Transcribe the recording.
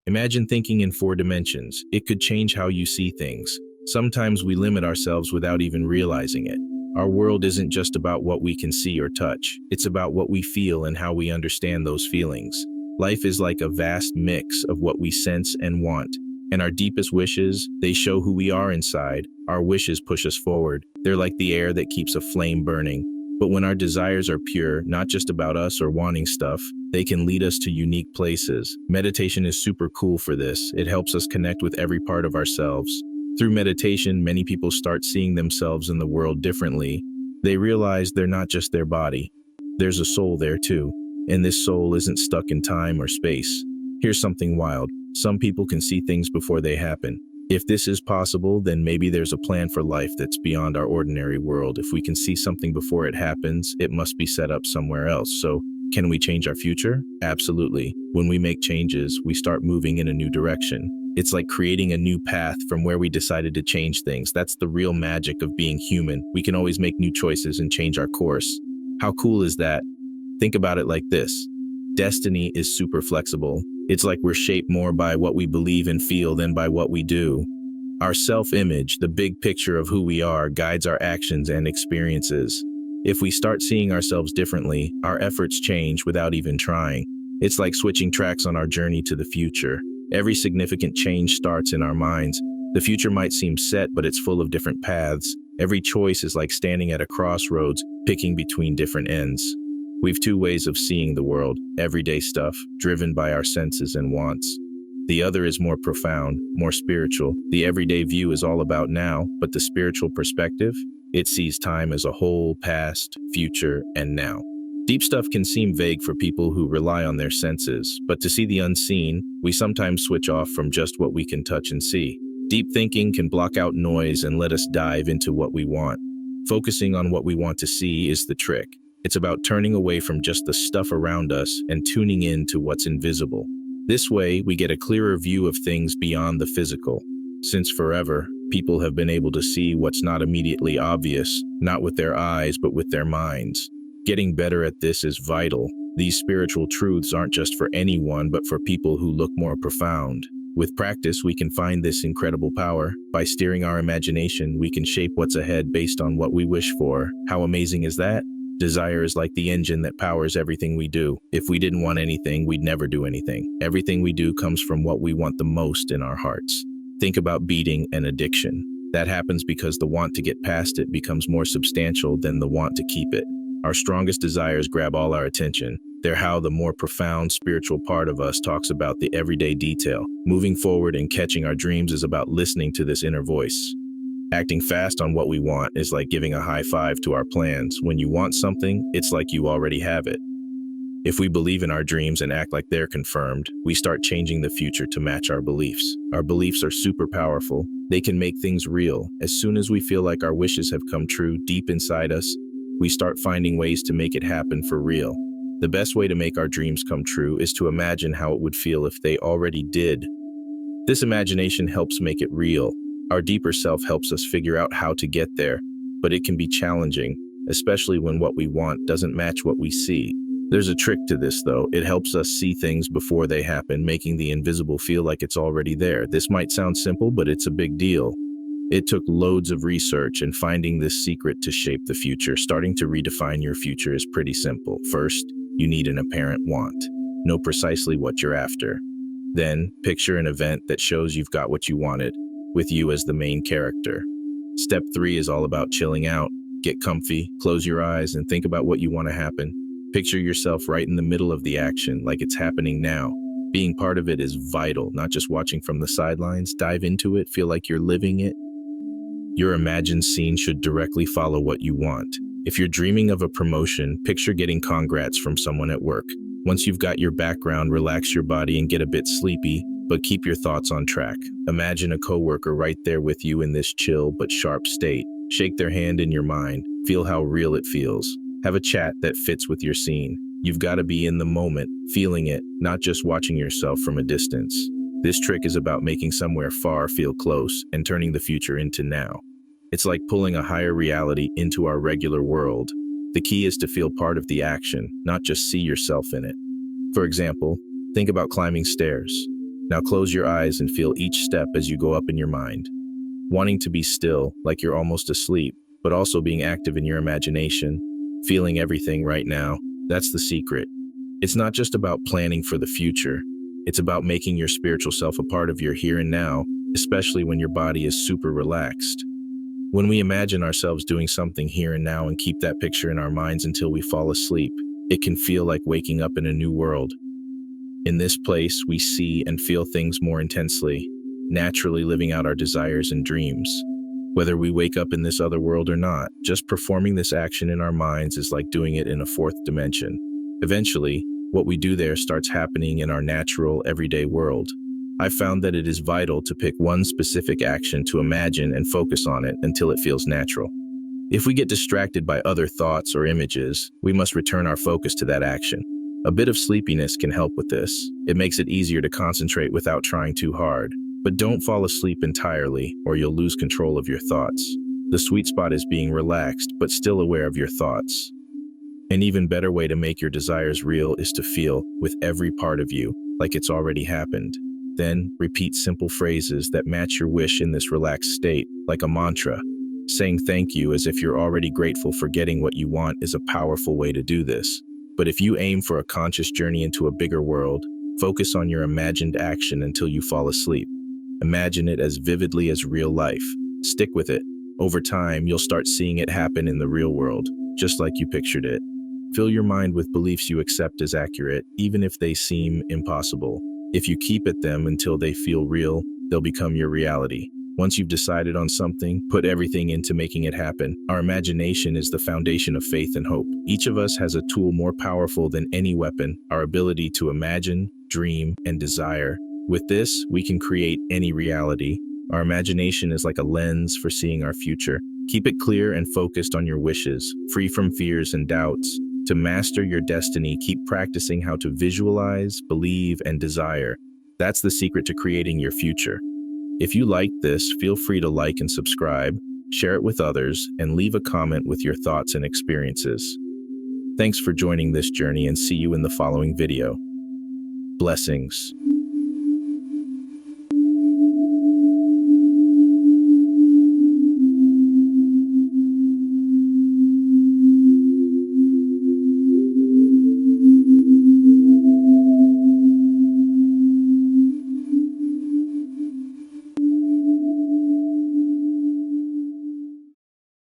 Imagine thinking in 4 dimensions. It could change how you see things. Sometimes we limit ourselves without even realizing it. Our world isn't just about what we can see or touch. It's about what we feel and how we understand those feelings. Life is like a vast mix of what we sense and want. And our deepest wishes, they show who we are inside. Our wishes push us forward. They're like the air that keeps a flame burning. But when our desires are pure, not just about us or wanting stuff, they can lead us to unique places. Meditation is super cool for this. It helps us connect with every part of ourselves. Through meditation, many people start seeing themselves in the world differently. They realize they're not just their body. There's a soul there too. And this soul isn't stuck in time or space. Here's something wild. Some people can see things before they happen. If this is possible, then maybe there's a plan for life that's beyond our ordinary world. If we can see something before it happens, it must be set up somewhere else. So, can we change our future? Absolutely. When we make changes, we start moving in a new direction. It's like creating a new path from where we decided to change things. That's the real magic of being human. We can always make new choices and change our course. How cool is that? Think about it like this. Destiny is super flexible. It's like we're shaped more by what we believe and feel than by what we do. Our self-image, the big picture of who we are, guides our actions and experiences. If we start seeing ourselves differently, our efforts change without even trying. It's like switching tracks on our journey to the future. Every significant change starts in our minds. The future might seem set, but it's full of different paths. Every choice is like standing at a crossroads, picking between different ends. We've two ways of seeing the world: everyday stuff, driven by our senses and wants. The other is more profound, more spiritual. The everyday view is all about now, but the spiritual perspective, it sees time as a whole: past, future, and now. Deep stuff can seem vague for people who rely on their senses, but to see the unseen, we sometimes switch off from just what we can touch and see. Deep thinking can block out noise and let us dive into what we want. Focusing on what we want to see is the trick. It's about turning away from just the stuff around us and tuning in to what's invisible. This way, we get a clearer view of things beyond the physical. Since forever, people have been able to see what's not immediately obvious, not with their eyes, but with their minds. Getting better at this is vital. These spiritual truths aren't just for anyone, but for people who look more profound. With practice, we can find this incredible power. By steering our imagination, we can shape what's ahead based on what we wish for. How amazing is that? Desire is like the engine that powers everything we do. If we didn't want anything, we'd never do anything. Everything we do comes from what we want the most in our hearts. Think about beating an addiction. That happens because the want to get past it becomes more substantial than the want to keep it. Our strongest desires grab all our attention. They're how the more profound spiritual part of us talks about the everyday detail. Moving forward and catching our dreams is about listening to this inner voice. Acting fast on what we want is like giving a high five to our plans. When you want something, it's like you already have it. If we believe in our dreams and act like they're confirmed, we start changing the future to match our beliefs. Our beliefs are super powerful. They can make things real. As soon as we feel like our wishes have come true deep inside us, we start finding ways to make it happen for real. The best way to make our dreams come true is to imagine how it would feel if they already did. This imagination helps make it real. Our deeper self helps us figure out how to get there, but it can be challenging, especially when what we want doesn't match what we see. There's a trick to this, though. It helps us see things before they happen, making the invisible feel like it's already there. This might sound simple, but it's a big deal. It took loads of research and finding this secret to shape the future. Starting to redefine your future is pretty simple. First, you need an apparent want. Know precisely what you're after. Then, picture an event that shows you've got what you wanted, with you as the main character. Step 3 is all about chilling out. Get comfy, close your eyes, and think about what you want to happen. Picture yourself right in the middle of the action, like it's happening now. Being part of it is vital, not just watching from the sidelines. Dive into it, feel like you're living it. Your imagined scene should directly follow what you want. If you're dreaming of a promotion, picture getting congrats from someone at work. Once you've got your background, relax your body and get a bit sleepy, but keep your thoughts on track. Imagine a coworker right there with you in this chill but sharp state. Shake their hand in your mind. Feel how real it feels. Have a chat that fits with your scene. You've got to be in the moment, feeling it, not just watching yourself from a distance. This trick is about making somewhere far feel close and turning the future into now. It's like pulling a higher reality into our regular world. The key is to feel part of the action, not just see yourself in it. For example, think about climbing stairs. Now close your eyes and feel each step as you go up in your mind. Wanting to be still, like you're almost asleep, but also being active in your imagination, feeling everything right now, that's the secret. It's not just about planning for the future. It's about making your spiritual self a part of your here and now, especially when your body is super relaxed. When we imagine ourselves doing something here and now and keep that picture in our minds until we fall asleep, it can feel like waking up in a new world. In this place, we see and feel things more intensely, naturally living out our desires and dreams. Whether we wake up in this other world or not, just performing this action in our minds is like doing it in a fourth dimension. Eventually, what we do there starts happening in our natural, everyday world. I've found that it is vital to pick one specific action to imagine and focus on it until it feels natural. If we get distracted by other thoughts or images, we must return our focus to that action. A bit of sleepiness can help with this. It makes it easier to concentrate without trying too hard. But don't fall asleep entirely, or you'll lose control of your thoughts. The sweet spot is being relaxed, but still aware of your thoughts. An even better way to make your desires real is to feel, with every part of you, like it's already happened. Then, repeat simple phrases that match your wish in this relaxed state, like a mantra. Saying thank you as if you're already grateful for getting what you want is a powerful way to do this. But if you aim for a conscious journey into a bigger world, focus on your imagined action until you fall asleep. Imagine it as vividly as real life. Stick with it. Over time, you'll start seeing it happen in the real world, just like you pictured it. Fill your mind with beliefs you accept as accurate, even if they seem impossible. If you keep at them until they feel real, they'll become your reality. Once you've decided on something, put everything into making it happen. Our imagination is the foundation of faith and hope. Each of us has a tool more powerful than any weapon, our ability to imagine, dream, and desire. With this, we can create any reality. Our imagination is like a lens for seeing our future. Keep it clear and focused on your wishes, free from fears and doubts. To master your destiny, keep practicing how to visualize, believe, and desire. That's the secret to creating your future. If you like this, feel free to like and subscribe, share it with others, and leave a comment with your thoughts and experiences. Thanks for joining this journey and see you in the following video. Blessings.